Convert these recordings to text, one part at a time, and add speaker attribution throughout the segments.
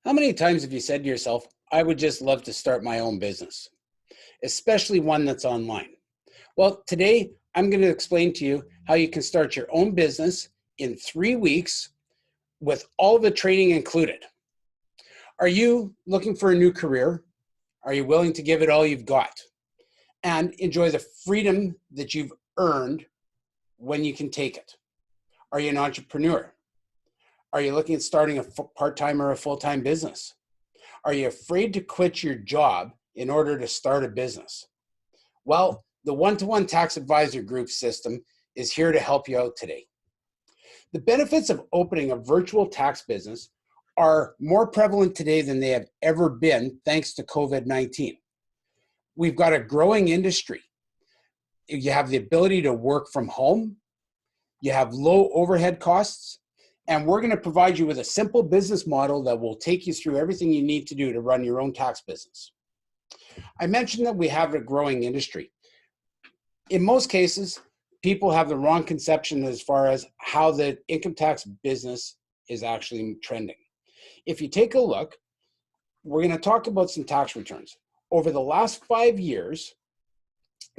Speaker 1: How many times have you said to yourself, I would just love to start my own business, especially one that's online? Well, today I'm going to explain to you how you can start your own business in 3 weeks with all the training included. Are you looking for a new career? Are you willing to give it all you've got and enjoy the freedom that you've earned when you can take it? Are you an entrepreneur? Are you looking at starting a part-time or a full-time business? Are you afraid to quit your job in order to start a business? Well, the One-to-One Tax Advisor Group system is here to help you out today. The benefits of opening a virtual tax business are more prevalent today than they have ever been thanks to COVID-19. We've got a growing industry. You have the ability to work from home. You have low overhead costs. And we're going to provide you with a simple business model that will take you through everything you need to do to run your own tax business. I mentioned that we have a growing industry. In most cases, people have the wrong conception as far as how the income tax business is actually trending. If you take a look, we're going to talk about some tax returns. Over the last 5 years,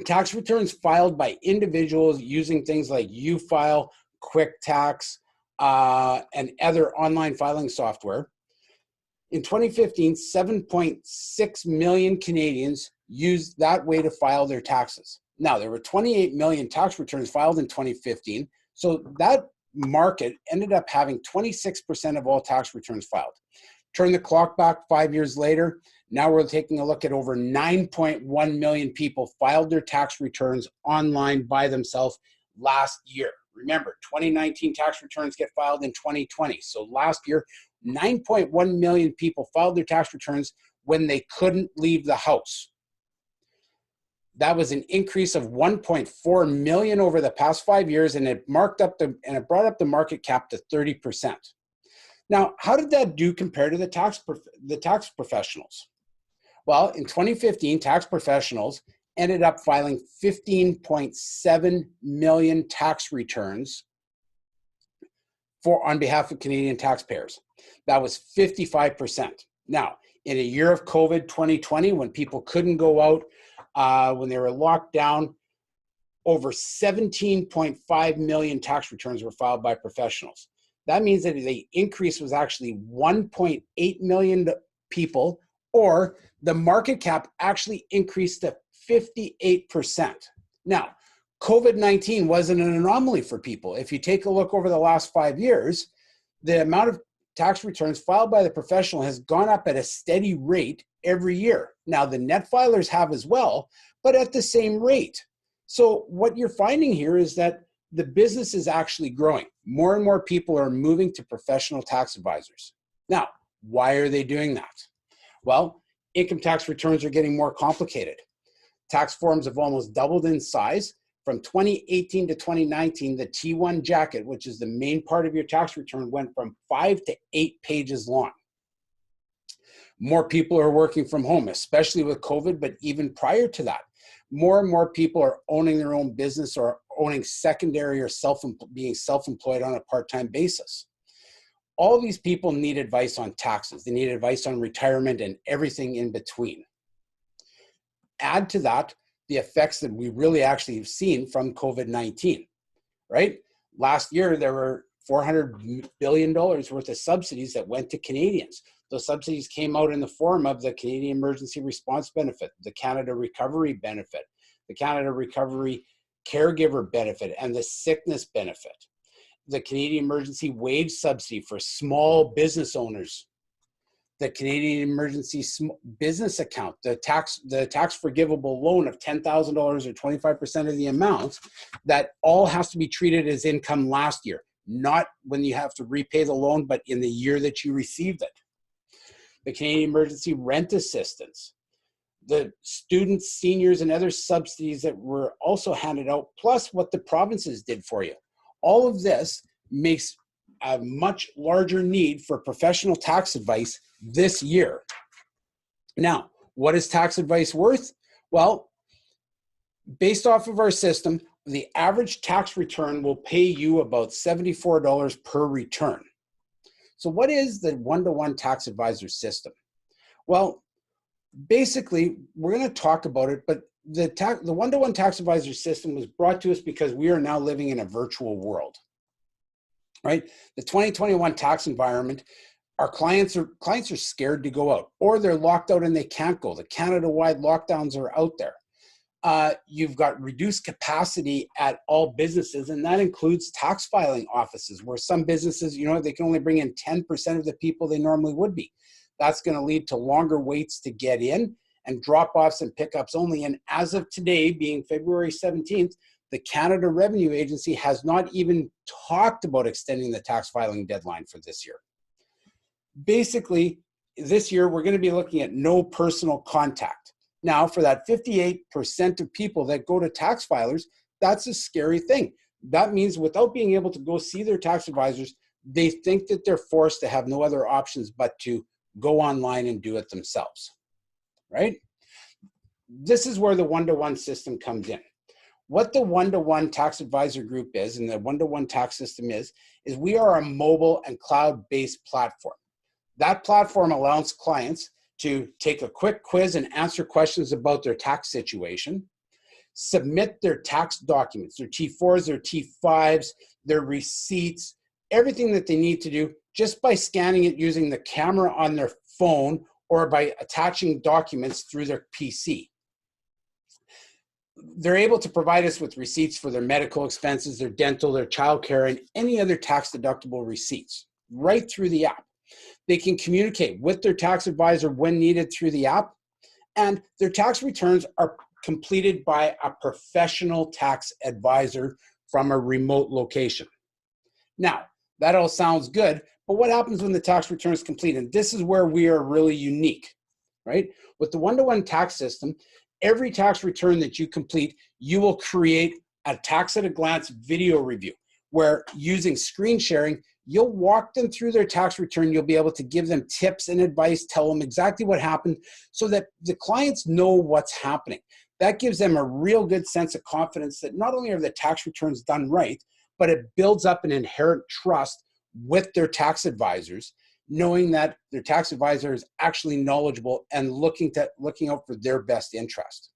Speaker 1: tax returns filed by individuals using things like UFile, QuickTax, and other online filing software. In 2015, 7.6 million Canadians used that way to file their taxes. Now, there were 28 million tax returns filed in 2015, so that market ended up having 26% of all tax returns filed. Turn the clock back 5 years later, now we're taking a look at over 9.1 million people filed their tax returns online by themselves last year. Remember, 2019 tax returns get filed in 2020. So last year, 9.1 million people filed their tax returns when they couldn't leave the house. That was an increase of 1.4 million over the past 5 years, and it brought up the market cap to 30%. Now, how did that do compared to the tax professionals? Well, in 2015, tax professionals ended up filing 15.7 million tax returns on behalf of Canadian taxpayers. That was 55%. Now, in a year of COVID 2020, when people couldn't go out, when they were locked down, over 17.5 million tax returns were filed by professionals. That means that the increase was actually 1.8 million people, or the market cap actually increased to 58%. Now, COVID-19 wasn't an anomaly for people. If you take a look over the last 5 years, the amount of tax returns filed by the professional has gone up at a steady rate every year. Now, the net filers have as well, but at the same rate. So what you're finding here is that the business is actually growing. More and more people are moving to professional tax advisors. Now, why are they doing that? Well, income tax returns are getting more complicated. Tax forms have almost doubled in size. From 2018 to 2019, the T1 jacket, which is the main part of your tax return, went from 5 to 8 pages long. More people are working from home, especially with COVID, but even prior to that, more and more people are owning their own business or owning secondary or being self-employed on a part-time basis. All these people need advice on taxes. They need advice on retirement and everything in between. Add to that the effects that we really actually have seen from COVID-19, right? Last year, there were $400 billion worth of subsidies that went to Canadians. Those subsidies came out in the form of the Canadian Emergency Response Benefit, the Canada Recovery Benefit, the Canada Recovery Caregiver Benefit, and the Sickness Benefit, the Canadian Emergency Wage Subsidy for small business owners, the Canadian Emergency Business Account, the tax forgivable loan of $10,000 or 25% of the amount, that all has to be treated as income last year, not when you have to repay the loan, but in the year that you received it. The Canadian Emergency Rent Assistance, the students, seniors, and other subsidies that were also handed out, plus what the provinces did for you. All of this makes a much larger need for professional tax advice this year. Now, what is tax advice worth? Well, based off of our system, the average tax return will pay you about $74 per return. So what is the one-to-one tax advisor system? Well, basically, we're going to talk about it, but the one-to-one tax advisor system was brought to us because we are now living in a virtual world, right? The 2021 tax environment, our clients are scared to go out, or they're locked out and they can't go. The Canada-wide lockdowns are out there. You've got reduced capacity at all businesses, and that includes tax filing offices, where some businesses, they can only bring in 10% of the people they normally would be. That's going to lead to longer waits to get in and drop-offs and pickups only. And as of today, being February 17th, the Canada Revenue Agency has not even talked about extending the tax filing deadline for this year. Basically, this year, we're going to be looking at no personal contact. Now, for that 58% of people that go to tax filers, that's a scary thing. That means without being able to go see their tax advisors, they think that they're forced to have no other options but to go online and do it themselves, right? This is where the one-to-one system comes in. What the one-to-one tax advisor group is, and the one-to-one tax system is we are a mobile and cloud-based platform. That platform allows clients to take a quick quiz and answer questions about their tax situation, submit their tax documents, their T4s, their T5s, their receipts, everything that they need to do just by scanning it using the camera on their phone or by attaching documents through their PC. They're able to provide us with receipts for their medical expenses, their dental, their childcare, and any other tax deductible receipts right through the app. They can communicate with their tax advisor when needed through the app, and their tax returns are completed by a professional tax advisor from a remote location. Now, that all sounds good, but what happens when the tax return is complete? And this is where we are really unique, right? With the one-to-one tax system, every tax return that you complete, you will create a tax at a glance video review where, using screen sharing, you'll walk them through their tax return. You'll be able to give them tips and advice, tell them exactly what happened so that the clients know what's happening. That gives them a real good sense of confidence that not only are the tax returns done right, but it builds up an inherent trust with their tax advisors, knowing that their tax advisor is actually knowledgeable and looking out for their best interest.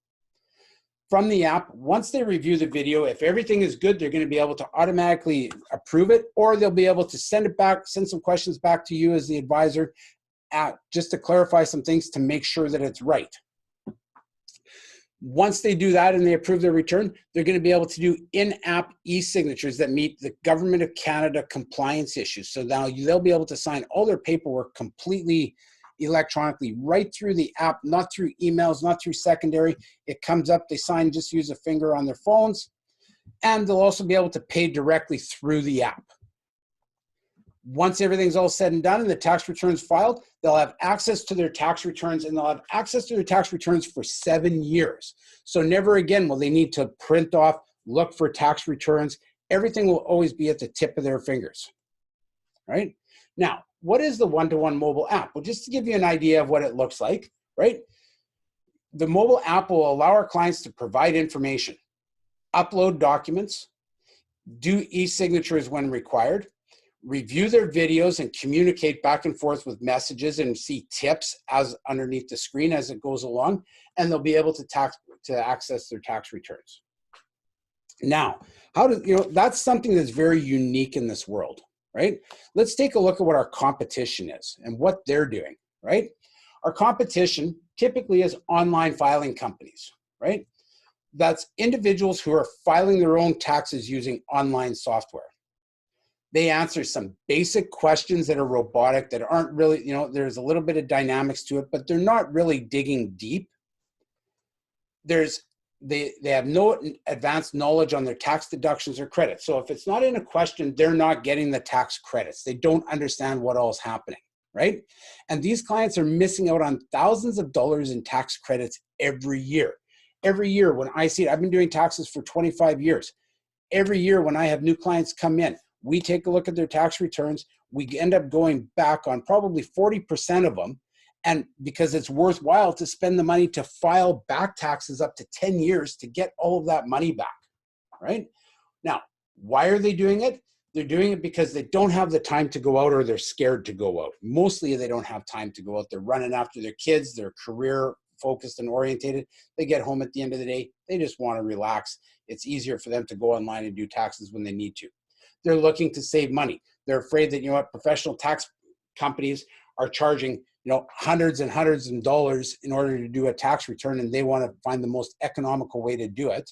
Speaker 1: From the app, once they review the video, if everything is good, they're going to be able to automatically approve it, or they'll be able to send it back, send some questions back to you as the advisor, just to clarify some things to make sure that it's right. Once they do that and they approve their return, they're going to be able to do in-app e-signatures that meet the Government of Canada compliance issues. So now they'll be able to sign all their paperwork completely electronically right through the app, not through emails, not through secondary. It comes up, they sign, just use a finger on their phones, and they'll also be able to pay directly through the app. Once everything's all said and done and the tax returns filed, they'll have access to their tax returns, and they'll have access to their tax returns for 7 years. So never again will they need to print off, look for tax returns. Everything will always be at the tip of their fingers, right? Now, what is the one-to-one mobile app? Well, just to give you an idea of what it looks like, right? The mobile app will allow our clients to provide information, upload documents, do e-signatures when required, review their videos and communicate back and forth with messages and see tips as underneath the screen as it goes along, and they'll be able to access their tax returns. Now, that's something that's very unique in this world, right? Let's take a look at what our competition is and what they're doing, right? Our competition typically is online filing companies, right? That's individuals who are filing their own taxes using online software. They answer some basic questions that are robotic, that aren't really, there's a little bit of dynamics to it, but they're not really digging deep. They have no advanced knowledge on their tax deductions or credits. So if it's not in a question, they're not getting the tax credits. They don't understand what all is happening, right? And these clients are missing out on thousands of dollars in tax credits every year. Every year when I see it, I've been doing taxes for 25 years. Every year when I have new clients come in, we take a look at their tax returns. We end up going back on probably 40% of them. And because it's worthwhile to spend the money to file back taxes up to 10 years to get all of that money back, right? Now, why are they doing it? They're doing it because they don't have the time to go out, or they're scared to go out. Mostly they don't have time to go out. They're running after their kids. They're career focused and orientated. They get home at the end of the day. They just want to relax. It's easier for them to go online and do taxes when they need to. They're looking to save money. They're afraid that, professional tax companies are charging, hundreds and hundreds of dollars in order to do a tax return, and they want to find the most economical way to do it.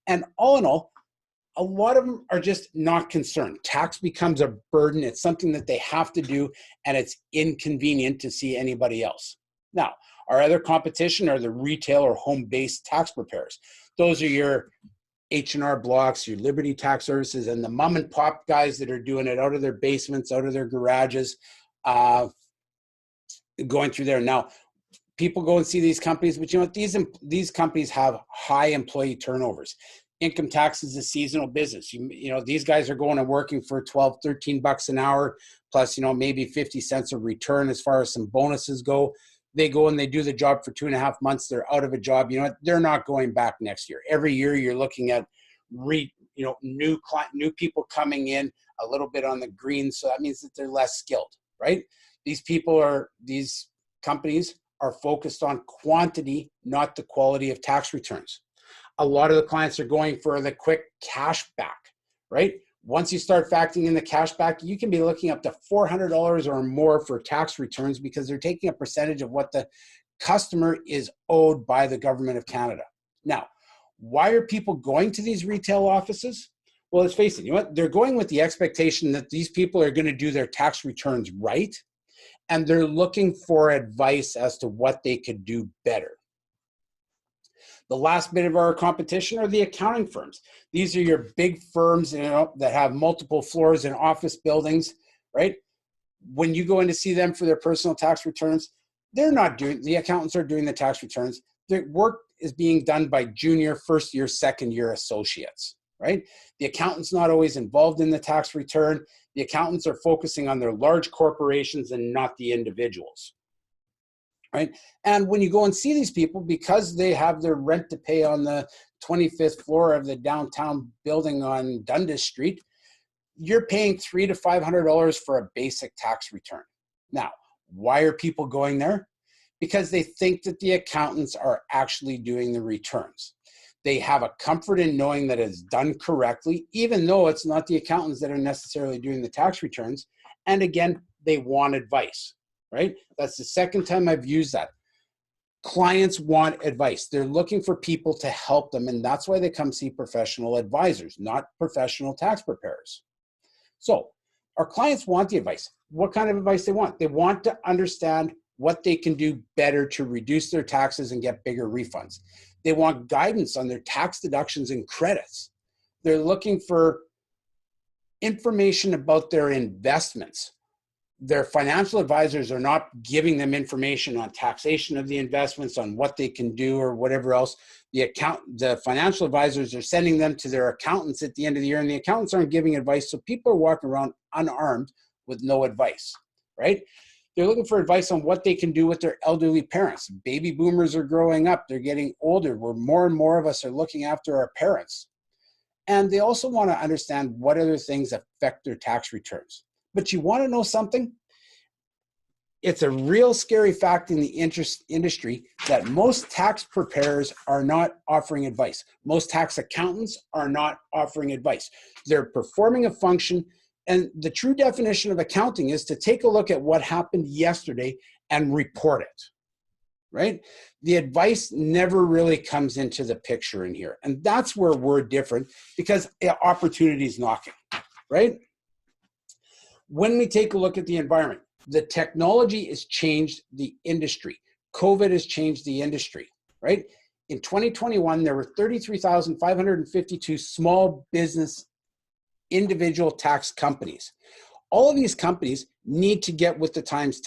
Speaker 1: And all in all, a lot of them are just not concerned. Tax becomes a burden. It's something that they have to do, and it's inconvenient to see anybody else. Now, our other competition are the retail or home-based tax preparers. Those are your H&R Blocks, your Liberty Tax Services, and the mom and pop guys that are doing it out of their basements, out of their garages, going through there. Now, people go and see these companies, but these companies have high employee turnovers. Income tax is a seasonal business. These guys are going and working for 12, 13 bucks an hour, plus, maybe 50 cents a return as far as some bonuses go. They go and they do the job for 2.5 months. They're out of a job. They're not going back next year. Every year you're looking at new people coming in a little bit on the green. So that means that they're less skilled, right? These companies are focused on quantity, not the quality of tax returns. A lot of the clients are going for the quick cash back, right? Once you start factoring in the cash back, you can be looking up to $400 or more for tax returns, because they're taking a percentage of what the customer is owed by the government of Canada. Now, why are people going to these retail offices? Well, let's face it, they're going with the expectation that these people are going to do their tax returns right, and they're looking for advice as to what they could do better. The last bit of our competition are the accounting firms. These are your big firms, that have multiple floors and office buildings, right? When you go in to see them for their personal tax returns, the accountants are doing the tax returns. The work is being done by junior, first year, second year associates, right? The accountant's not always involved in the tax return. The accountants are focusing on their large corporations and not the individuals. Right? And when you go and see these people, because they have their rent to pay on the 25th floor of the downtown building on Dundas Street, you're paying $300 to $500 for a basic tax return. Now, why are people going there? Because they think that the accountants are actually doing the returns. They have a comfort in knowing that it's done correctly, even though it's not the accountants that are necessarily doing the tax returns. And again, they want advice. Right? That's the second time I've used that. Clients want advice. They're looking for people to help them, and that's why they come see professional advisors, not professional tax preparers. So our clients want the advice. What kind of advice they want? They want to understand what they can do better to reduce their taxes and get bigger refunds. They want guidance on their tax deductions and credits. They're looking for information about their investments. Their financial advisors are not giving them information on taxation of the investments, on what they can do or whatever else. The financial advisors are sending them to their accountants at the end of the year, and the accountants aren't giving advice. So people are walking around unarmed with no advice, right? They're looking for advice on what they can do with their elderly parents. Baby boomers are growing up. They're getting older, where more and more of us are looking after our parents. And they also want to understand what other things affect their tax returns. But you want to know something? It's a real scary fact in the industry that most tax preparers are not offering advice. Most tax accountants are not offering advice. They're performing a function, and the true definition of accounting is to take a look at what happened yesterday and report it, right? The advice never really comes into the picture in here. And that's where we're different, because opportunity is knocking, right? When we take a look at the environment, the technology has changed the industry. COVID has changed the industry, right? In 2021, there were 33,552 small business individual tax companies. All of these companies need to get with the times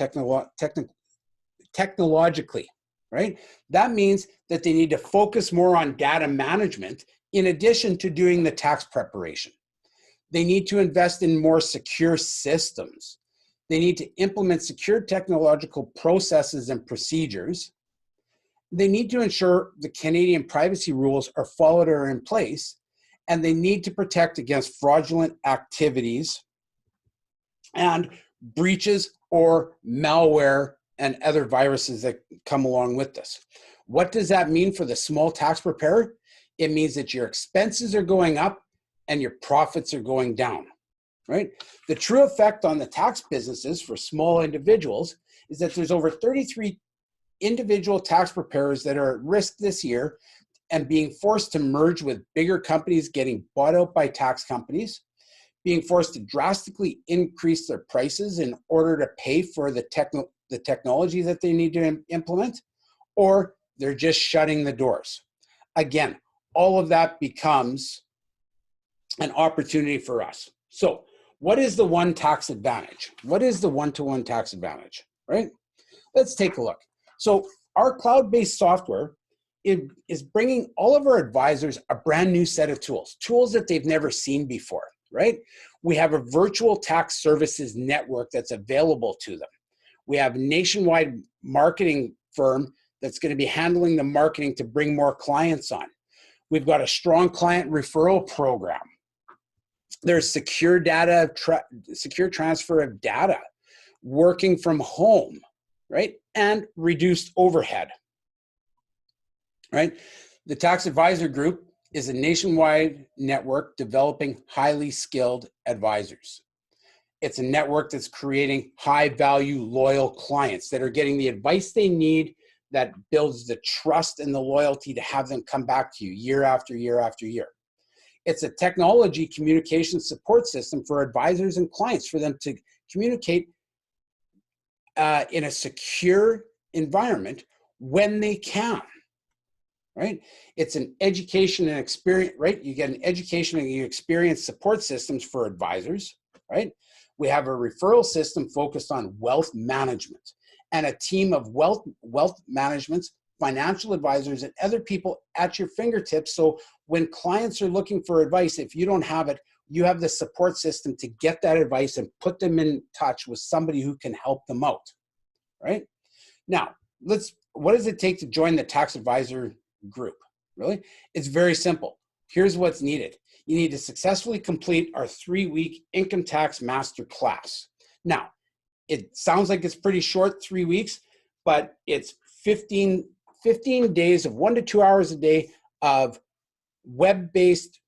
Speaker 1: technologically, right? That means that they need to focus more on data management in addition to doing the tax preparation. They need to invest in more secure systems. They need to implement secure technological processes and procedures. They need to ensure the Canadian privacy rules are followed or in place. and they need to protect against fraudulent activities and breaches or malware and other viruses that come along with this. What does that mean for the small tax preparer? It means that your expenses are going up and your profits are going down, right? The true effect on the tax businesses for small individuals is that there's over 33 individual tax preparers that are at risk this year and being forced to merge with bigger companies getting bought out by tax companies, being forced to drastically increase their prices in order to pay for the technology that they need to implement, or they're just shutting the doors. Again, all of that becomes an opportunity for us. So what is the One Tax Advantage? What is the one-to-one tax advantage, right? Let's take a look. So our cloud-based software is bringing all of our advisors a brand new set of tools, tools that they've never seen before, right? We have a virtual tax services network that's available to them. We have a nationwide marketing firm that's going to be handling the marketing to bring more clients on. We've got a strong client referral program. There's secure data, secure transfer of data, working from home, right? And reduced overhead, right? The Tax Advisor Group is a nationwide network developing highly skilled advisors. It's a network that's creating high value, loyal clients that are getting the advice they need that builds the trust and the loyalty to have them come back to you year after year after year. It's a technology communication support system for advisors and clients for them to communicate in a secure environment when they can, right? It's an education and experience, right? You get an education and you experience support systems for advisors, right? We have a referral system focused on wealth management and a team of wealth management, financial advisors, and other people at your fingertips. So when clients are looking for advice, if you don't have it, you have the support system to get that advice and put them in touch with somebody who can help them out, right? Now, what does it take to join the Tax Advisor Group? Really? It's very simple. Here's what's needed. You need to successfully complete our 3-week income tax master class. Now, it sounds like it's pretty short, 3 weeks, but it's 15 days of 1 to 2 hours a day of web-based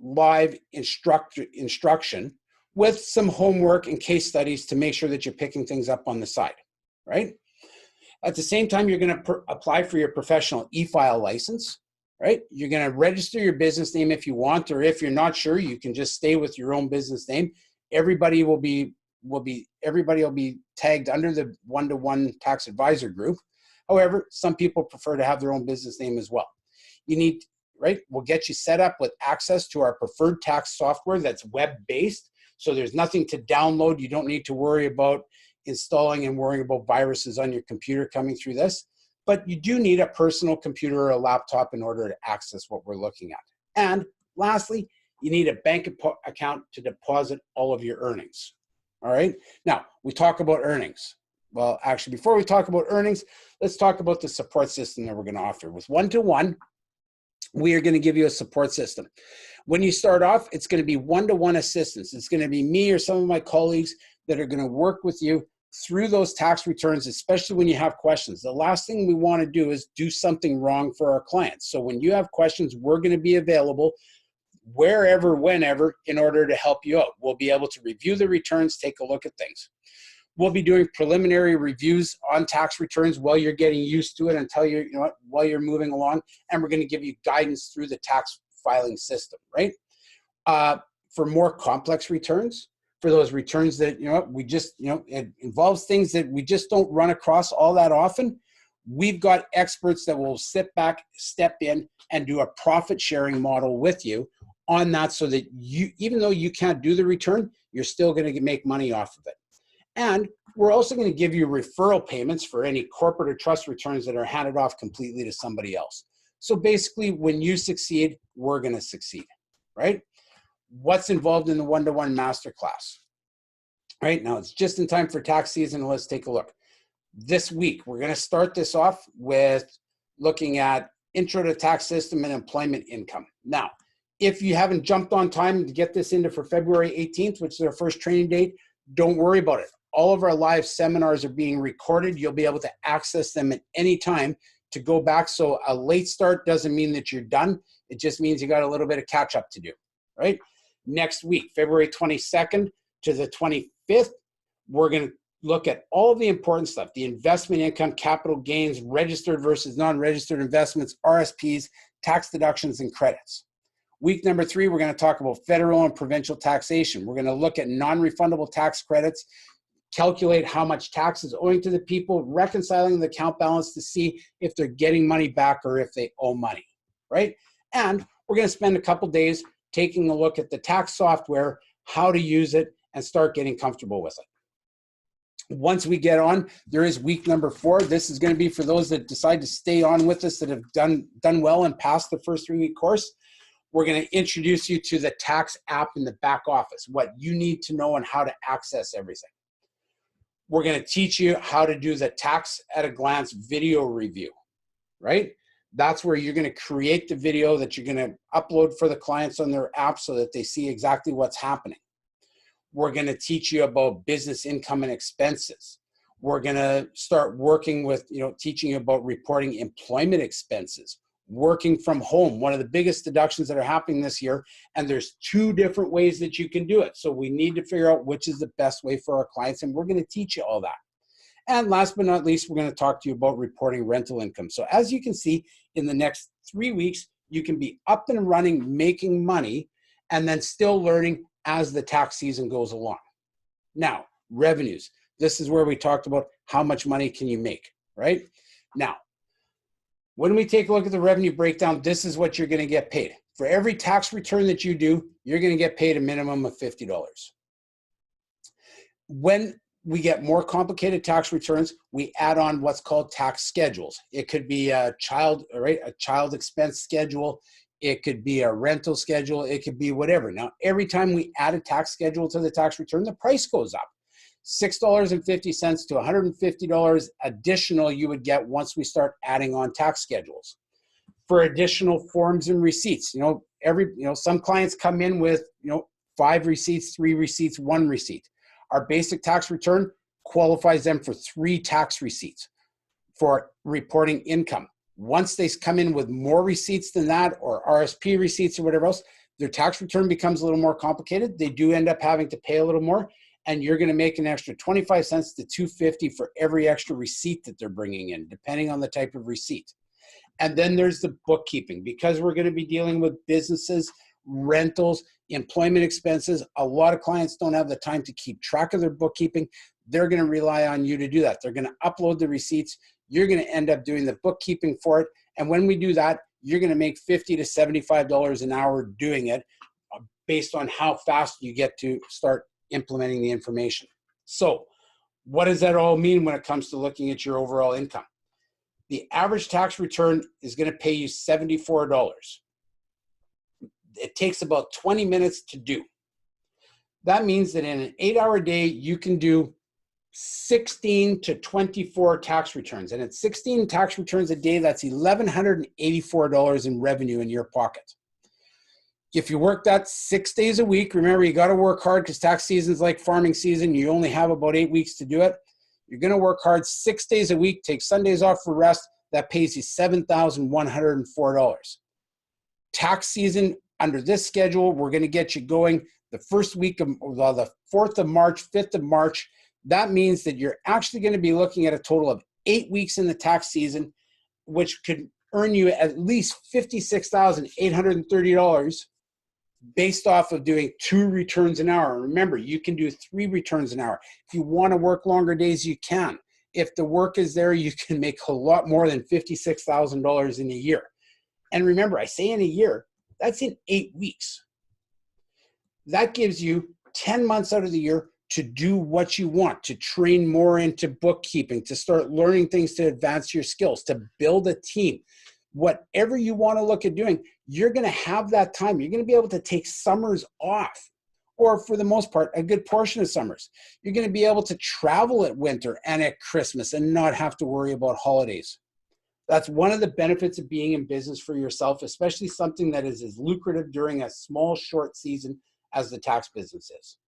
Speaker 1: live instruction with some homework and case studies to make sure that you're picking things up on the side, right? At the same time, you're going to apply for your professional e-file license, right? You're going to register your business name if you want, or if you're not sure, you can just stay with your own business name. Everybody will be tagged under the one-to-one tax advisor group. However, some people prefer to have their own business name as well. You need, right? We'll get you set up with access to our preferred tax software that's web-based. So there's nothing to download. You don't need to worry about installing and worrying about viruses on your computer coming through this. But you do need a personal computer or a laptop in order to access what we're looking at. And lastly, you need a bank account to deposit all of your earnings. All right. Now, we talk about earnings. Well, actually, before we talk about earnings, let's talk about the support system that we're going to offer. With one-to-one, we are going to give you a support system. When you start off, it's going to be one-to-one assistance. It's going to be me or some of my colleagues that are going to work with you through those tax returns, especially when you have questions. The last thing we want to do is do something wrong for our clients. So when you have questions, we're going to be available wherever, whenever, in order to help you out. We'll be able to review the returns, take a look at things. We'll be doing preliminary reviews on tax returns while you're getting used to it until while you're moving along. And we're going to give you guidance through the tax filing system, right? For more complex returns, for those returns that, it involves things that we just don't run across all that often, we've got experts that will sit back, step in, and do a profit sharing model with you on that, so that you, even though you can't do the return, you're still going to make money off of it. And we're also going to give you referral payments for any corporate or trust returns that are handed off completely to somebody else. So basically, when you succeed, we're going to succeed, right? What's involved in the one-to-one masterclass? Right now, it's just in time for tax season. Let's take a look. This week, we're going to start this off with looking at intro to tax system and employment income. Now, If you haven't jumped on time to get this into for February 18th, which is our first training date, don't worry about it. All of our live seminars are being recorded. You'll be able to access them at any time to go back. So a late start doesn't mean that you're done. It just means you got a little bit of catch up to do, right? Next week, February 22nd to the 25th, we're going to look at all the important stuff, the investment income, capital gains, registered versus non-registered investments, RSPs, tax deductions, and credits. Week number 3, we're going to talk about federal and provincial taxation. We're going to look at non-refundable tax credits, calculate how much tax is owing to the people, reconciling the account balance to see if they're getting money back or if they owe money, right? And we're going to spend a couple days taking a look at the tax software, how to use it, and start getting comfortable with it. Once we get on, there is week number 4. This is going to be for those that decide to stay on with us, that have done well and passed the first 3-week course. We're going to introduce you to the tax app in the back office, what you need to know and how to access everything. We're going to teach you how to do the tax at a glance video review, right? That's where you're going to create the video that you're going to upload for the clients on their app so that they see exactly what's happening. We're going to teach you about business income and expenses. We're going to start working with, teaching you about reporting employment expenses, working from home, one of the biggest deductions that are happening this year. And there's 2 different ways that you can do it. So we need to figure out which is the best way for our clients. And we're going to teach you all that. And last but not least, we're going to talk to you about reporting rental income. So as you can see, in the next 3 weeks, you can be up and running, making money, and then still learning as the tax season goes along. Now, revenues. This is where we talked about how much money can you make, right? Now, when we take a look at the revenue breakdown, this is what you're going to get paid. For every tax return that you do, you're going to get paid a minimum of $50. When we get more complicated tax returns, we add on what's called tax schedules. It could be a child expense schedule. It could be a rental schedule. It could be whatever. Now, every time we add a tax schedule to the tax return, the price goes up. $6.50 to $150 additional you would get once we start adding on tax schedules. For additional forms and receipts, some clients come in with 5 receipts, 3 receipts, 1 receipt. Our basic tax return qualifies them for 3 tax receipts for reporting income. Once they come in with more receipts than that, or RSP receipts or whatever else, their tax return becomes a little more complicated. They do end up having to pay a little more, and you're going to make an extra 25 cents to $2.50 for every extra receipt that they're bringing in, depending on the type of receipt. And then there's the bookkeeping. Because we're going to be dealing with businesses, rentals, employment expenses, a lot of clients don't have the time to keep track of their bookkeeping. They're going to rely on you to do that. They're going to upload the receipts. You're going to end up doing the bookkeeping for it. And when we do that, you're going to make $50 to $75 an hour doing it based on how fast you get to start implementing the information. So what does that all mean when it comes to looking at your overall income? The average tax return is going to pay you $74. It takes about 20 minutes to do. That means that in an 8-hour day, you can do 16 to 24 tax returns. And at 16 tax returns a day, that's $1,184 in revenue in your pocket. If you work that 6 days a week, remember, you got to work hard because tax season is like farming season. You only have about 8 weeks to do it. You're going to work hard 6 days a week, take Sundays off for rest. That pays you $7,104. Tax season under this schedule, we're going to get you going the first week of the 4th of March, 5th of March. That means that you're actually going to be looking at a total of 8 weeks in the tax season, which could earn you at least $56,830 based off of doing 2 returns an hour. Remember, you can do 3 returns an hour. If you want to work longer days, you can. If the work is there, you can make a lot more than $56,000 in a year. And remember, I say in a year, that's in 8 weeks. That gives you 10 months out of the year to do what you want, to train more into bookkeeping, to start learning things to advance your skills, to build a team. Whatever you want to look at doing, you're going to have that time. You're going to be able to take summers off, or for the most part, a good portion of summers. You're going to be able to travel at winter and at Christmas and not have to worry about holidays. That's one of the benefits of being in business for yourself, especially something that is as lucrative during a small, short season as the tax business is.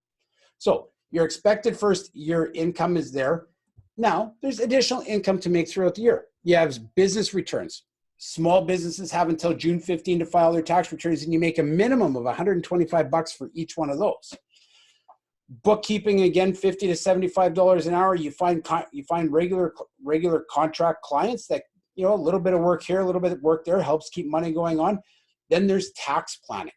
Speaker 1: So your expected first year income is there. Now, there's additional income to make throughout the year. You have business returns. Small businesses have until June 15 to file their tax returns, and you make a minimum of $125 for each one of those. Bookkeeping, again, $50 to $75 an hour. You find regular contract clients that, you know, a little bit of work here, a little bit of work there helps keep money going on. Then there's tax planning.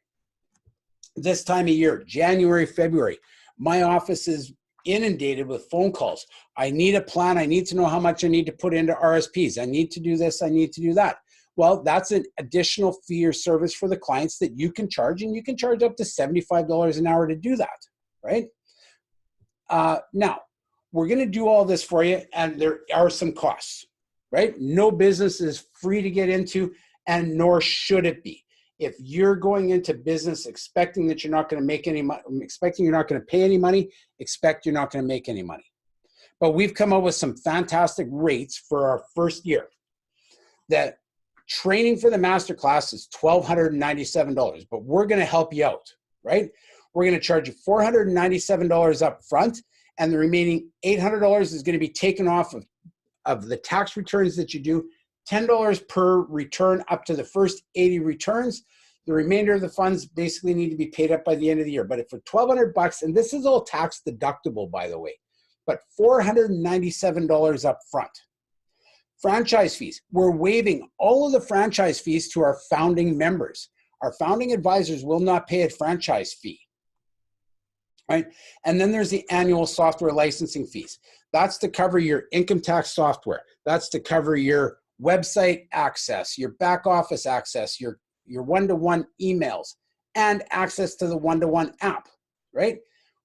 Speaker 1: This time of year, January, February, my office is inundated with phone calls. I need a plan. I need to know how much I need to put into RSPs. I need to do this. I need to do that. Well, that's an additional fee or service for the clients that you can charge, and you can charge up to $75 an hour to do that, right? Now, we're going to do all this for you, and there are some costs, right? No business is free to get into, and nor should it be. If you're going into business expecting that you're not going to make any money, expecting you're not going to pay any money, expect you're not going to make any money. But we've come up with some fantastic rates for our first year. That training for the masterclass is $1,297, but we're going to help you out, right? We're going to charge you $497 up front, and the remaining $800 is going to be taken off of the tax returns that you do. $10 per return up to the first 80 returns. The remainder of the funds basically need to be paid up by the end of the year. But if for $1,200, and this is all tax deductible, by the way, but $497 up front. Franchise fees. We're waiving all of the franchise fees to our founding members. Our founding advisors will not pay a franchise fee, right? And then there's the annual software licensing fees. That's to cover your income tax software. That's to cover your website access, your back office access, your one-to-one emails, and access to the ONE2ONE app, right?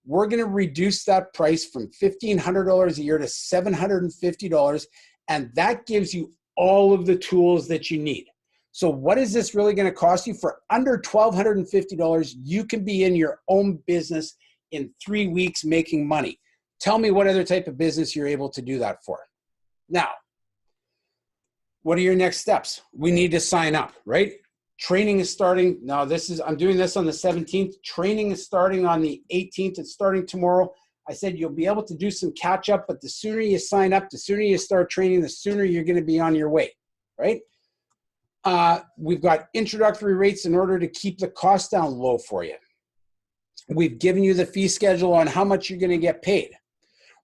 Speaker 1: We're going to reduce that price from $1,500 a year to $750, and that gives you all of the tools that you need. So what is this really going to cost you? For under $1,250, you can be in your own business in 3 weeks making money. Tell me what other type of business you're able to do that for. Now, what are your next steps? We need to sign up, right? Training is starting. Now, I'm doing this on the 17th. Training is starting on the 18th. It's starting tomorrow. I said you'll be able to do some catch up, but the sooner you sign up, the sooner you start training, the sooner you're going to be on your way, right? We've got introductory rates in order to keep the cost down low for you. We've given you the fee schedule on how much you're going to get paid.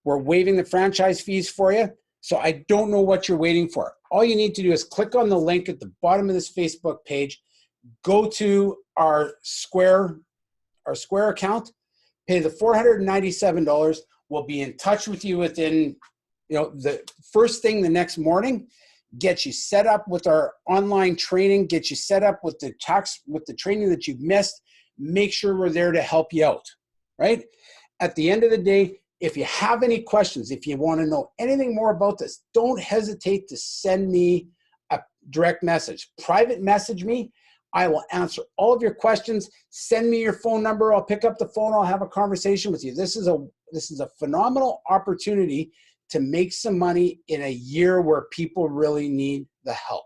Speaker 1: We're waiving the franchise fees for you. So I don't know what you're waiting for. All you need to do is click on the link at the bottom of this Facebook page, go to our Square account, pay the $497. We'll be in touch with you within, the first thing the next morning, get you set up with our online training, get you set up with the training that you've missed, make sure we're there to help you out, right? At the end of the day, if you have any questions, if you want to know anything more about this, don't hesitate to send me a direct message. Private message me. I will answer all of your questions. Send me your phone number. I'll pick up the phone. I'll have a conversation with you. This is a phenomenal opportunity to make some money in a year where people really need the help.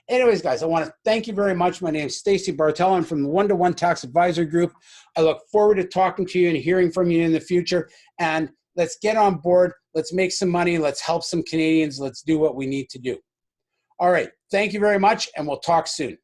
Speaker 1: Anyways, guys, I want to thank you very much. My name is Stacy Bartell. I'm from the ONE2ONE Tax Advisor Group. I look forward to talking to you and hearing from you in the future. And let's get on board. Let's make some money. Let's help some Canadians. Let's do what we need to do. All right. Thank you very much, and we'll talk soon.